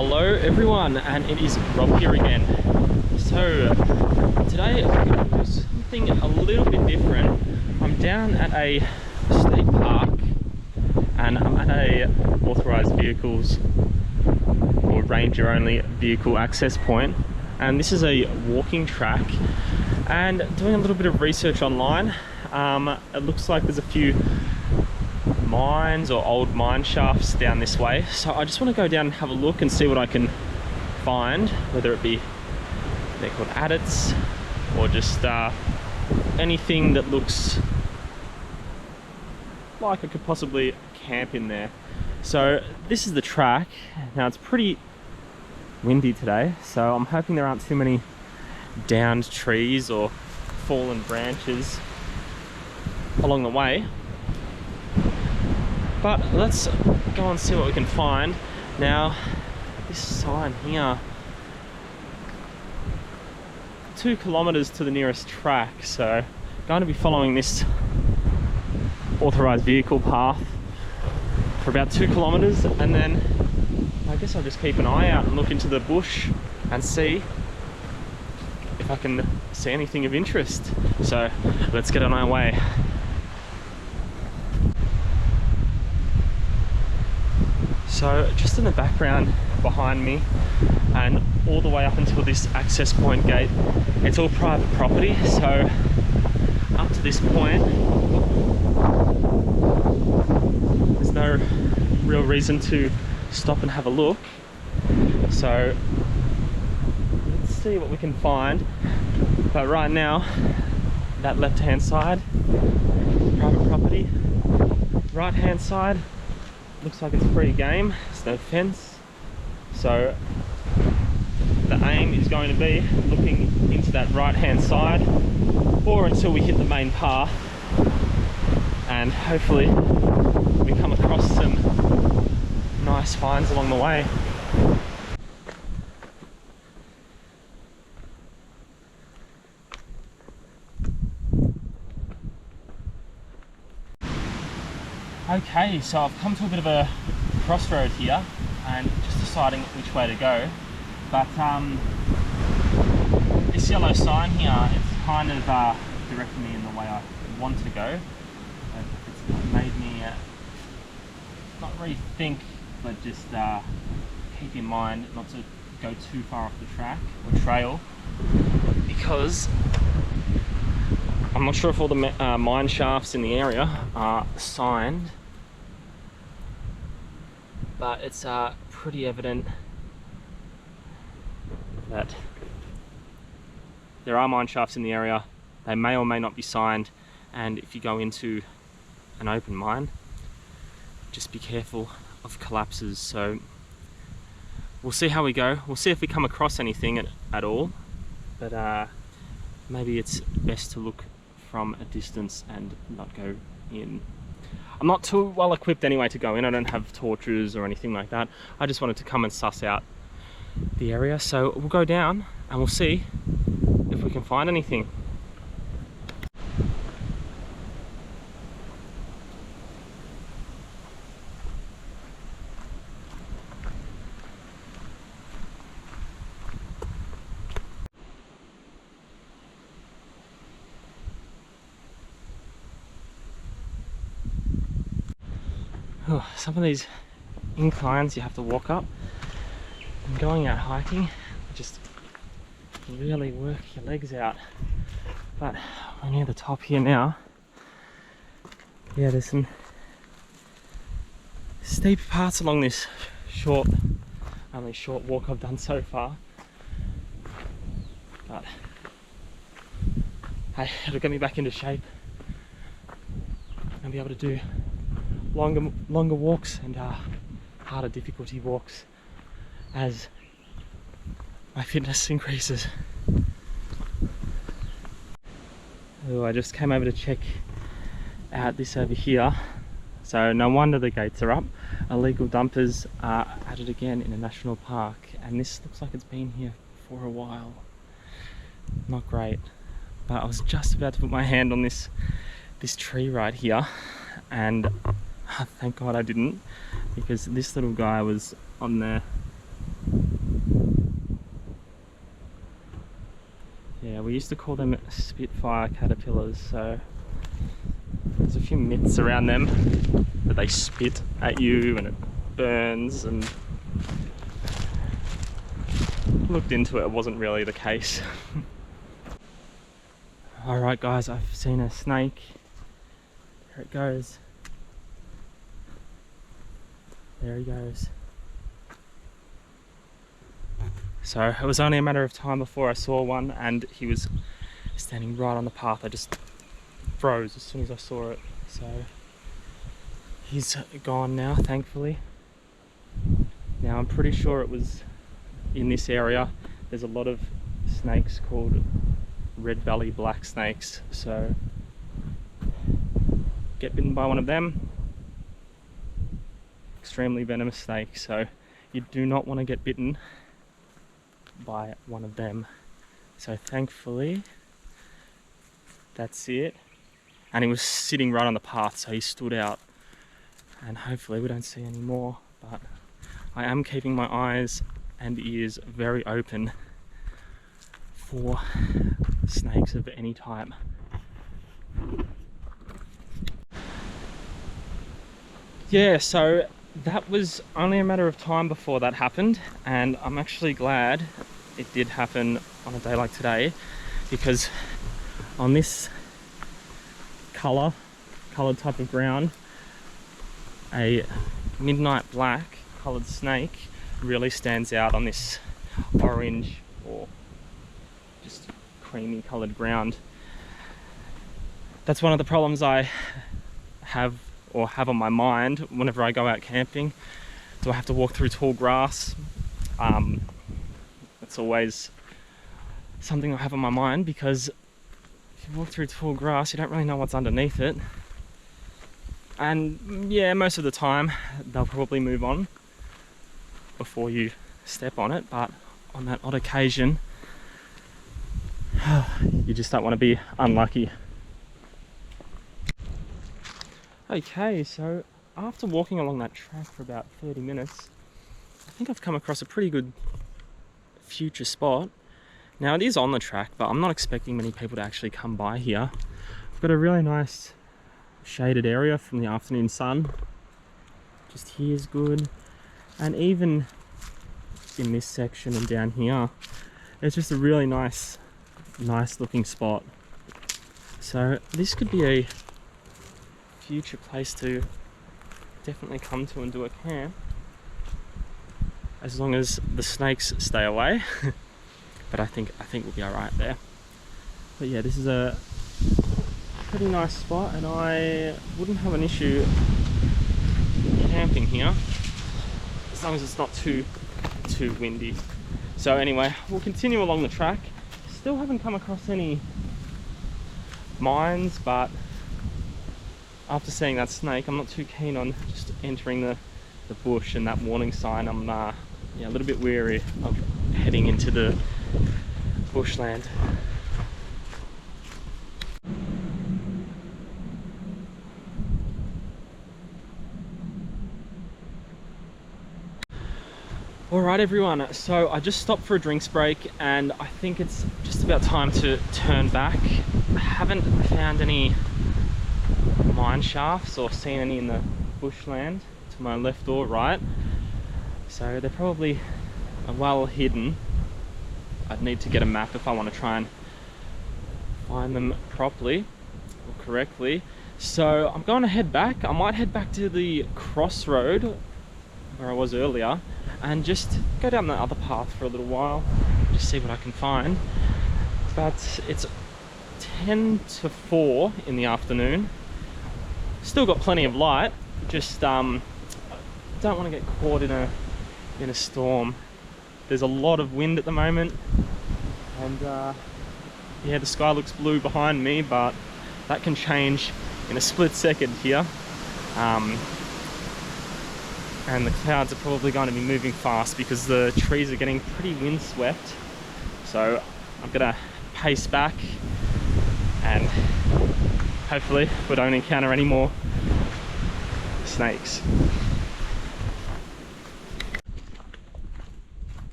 Hello everyone, and it is Rob here again. So today I'm going to do something a little bit different. I'm down at a state park and I'm at a authorised vehicles or ranger only vehicle access point, and this is a walking track. And doing a little bit of research online, it looks like there's a few mines or old mine shafts down this way, so I just want to go down and have a look and see what I can find, whether it be they're called adits or just anything that looks like I could possibly camp in there. So this is the track. Now it's pretty windy today, so I'm hoping there aren't too many downed trees or fallen branches along the way. But let's go and see what we can find. Now, this sign here, 2 kilometers to the nearest track, so going to be following this authorized vehicle path for about 2 kilometers, and then I guess I'll just keep an eye out and look into the bush and see if I can see anything of interest. So let's get on our way. So just in the background behind me and all the way up until this access point gate, it's all private property. So up to this point, there's no real reason to stop and have a look. So let's see what we can find. But right now, that left-hand side, private property, right-hand side, looks like it's free game. There's no fence, so the aim is going to be looking into that right hand side or until we hit the main path, and hopefully we come across some nice finds along the way. Okay, so I've come to a bit of a crossroad here and just deciding which way to go. But this yellow sign here, it's kind of directing me in the way I want to go. It's made me not rethink, but just keep in mind not to go too far off the track or trail, because I'm not sure if all the mine shafts in the area are signed, but it's pretty evident that there are mine shafts in the area. They may or may not be signed, and if you go into an open mine, just be careful of collapses. So we'll see how we go. We'll see if we come across anything at all, but maybe it's best to look from a distance and not go in. I'm not too well equipped anyway to go in. I don't have torches or anything like that. I just wanted to come and suss out the area. So we'll go down and we'll see if we can find anything. Oh, some of these inclines you have to walk up, and going out hiking just really work your legs out. But we're near the top here now. Yeah, there's some steep parts along this only short walk I've done so far. But hey, it'll get me back into shape and be able to do longer walks and harder difficulty walks as my fitness increases. Oh, I just came over to check out this over here. So no wonder the gates are up. Illegal dumpers are at it again in a national park, and this looks like it's been here for a while. Not great. But I was just about to put my hand on this tree right here, and thank God I didn't, because this little guy was on there Yeah, we used to call them Spitfire caterpillars, so there's a few myths around them that they spit at you and it burns, and looked into it, it wasn't really the case. Alright guys, I've seen a snake. There it goes. There he goes. So it was only a matter of time before I saw one, and he was standing right on the path. I just froze as soon as I saw it. So he's gone now, thankfully. Now I'm pretty sure it was in this area. There's a lot of snakes called red belly black snakes, so get bitten by one of them, extremely venomous snake, so you do not want to get bitten by one of them. So thankfully that's it, and he was sitting right on the path, so he stood out, and hopefully we don't see any more. But I am keeping my eyes and ears very open for snakes of any type. Yeah, so that was only a matter of time before that happened, and I'm actually glad it did happen on a day like today, because on this coloured type of ground, a midnight black coloured snake really stands out on this orange or just creamy coloured ground. That's one of the problems I have on my mind whenever I go out camping. Do I have to walk through tall grass? It's always something I have on my mind, because if you walk through tall grass, you don't really know what's underneath it. And yeah, most of the time they'll probably move on before you step on it, but on that odd occasion, you just don't want to be unlucky. Okay, so after walking along that track for about 30 minutes, I think I've come across a pretty good future spot. Now it is on the track, but I'm not expecting many people to actually come by here. I've got a really nice shaded area from the afternoon sun. Just here is good, and even in this section and down here, it's just a really nice looking spot. So this could be a future place to definitely come to and do a camp, as long as the snakes stay away. But I think we'll be all right there. But yeah, this is a pretty nice spot, and I wouldn't have an issue camping here as long as it's not too windy. So anyway, we'll continue along the track. Still haven't come across any mines, but after seeing that snake, I'm not too keen on just entering the bush and that warning sign. I'm a little bit wary of heading into the bushland. Alright everyone, so I just stopped for a drinks break, and I think it's just about time to turn back. I haven't found any mine shafts or seen any in the bushland to my left or right, so they're probably well hidden. I'd need to get a map if I want to try and find them properly or correctly. So I'm going to head back. I might head back to the crossroad where I was earlier and just go down the other path for a little while, just see what I can find. But it's 10 to 4 in the afternoon. Still got plenty of light, just don't want to get caught in a storm. There's a lot of wind at the moment, and yeah, the sky looks blue behind me, but that can change in a split second here. And the clouds are probably going to be moving fast because the trees are getting pretty windswept. So I'm gonna pace back, and hopefully we don't encounter any more snakes.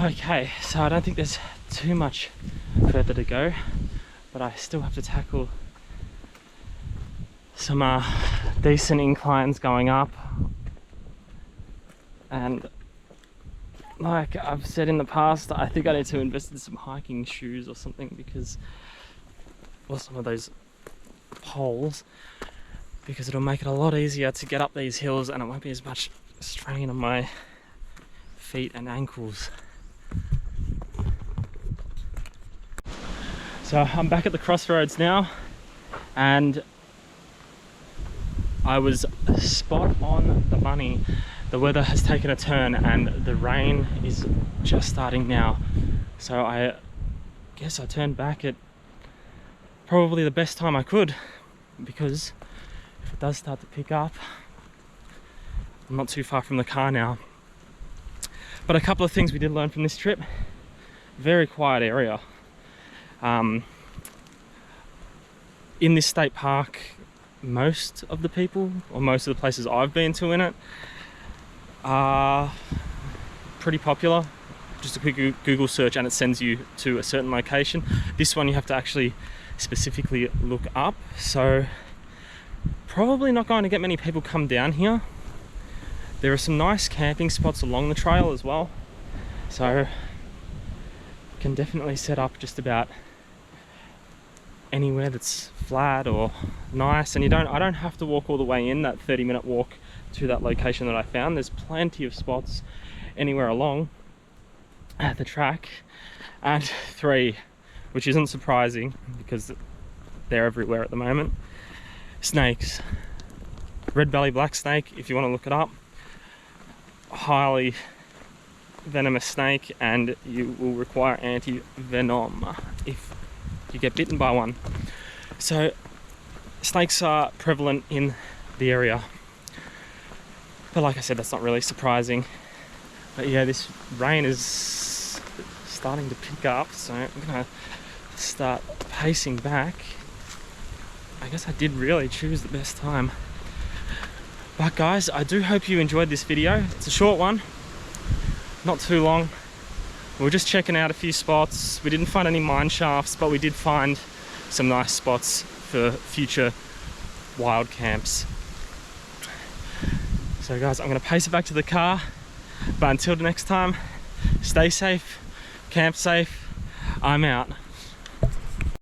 Okay, so I don't think there's too much further to go, but I still have to tackle some decent inclines going up. And like I've said in the past, I think I need to invest in some hiking shoes or something, because, or some of those poles, because it'll make it a lot easier to get up these hills and it won't be as much strain on my feet and ankles. So I'm back at the crossroads now, and I was spot on the money. The weather has taken a turn and the rain is just starting now. So I guess I turned back at probably the best time I could, because if it does start to pick up, I'm not too far from the car now. But a couple of things we did learn from this trip: very quiet area. In this state park, most of the people, or most of the places I've been to in it, are pretty popular. Just a quick Google search and it sends you to a certain location. This one you have to actually specifically look up, so probably not going to get many people come down here. There are some nice camping spots along the trail as well, so you can definitely set up just about anywhere that's flat or nice, and I don't have to walk all the way in, that 30-minute walk to that location that I found. There's plenty of spots anywhere along at the track. And 3, which isn't surprising because they're everywhere at the moment, snakes. Red belly black snake, if you want to look it up, highly venomous snake, and you will require anti-venom if you get bitten by one. So snakes are prevalent in the area, but like I said, that's not really surprising. But yeah, this rain is starting to pick up, so I'm gonna start pacing back. I guess I did really choose the best time. But guys, I do hope you enjoyed this video. It's a short one, not too long. We were just checking out a few spots. We didn't find any mine shafts, but we did find some nice spots for future wild camps. So guys, I'm gonna pace it back to the car, but until the next time, stay safe, camp safe, I'm out.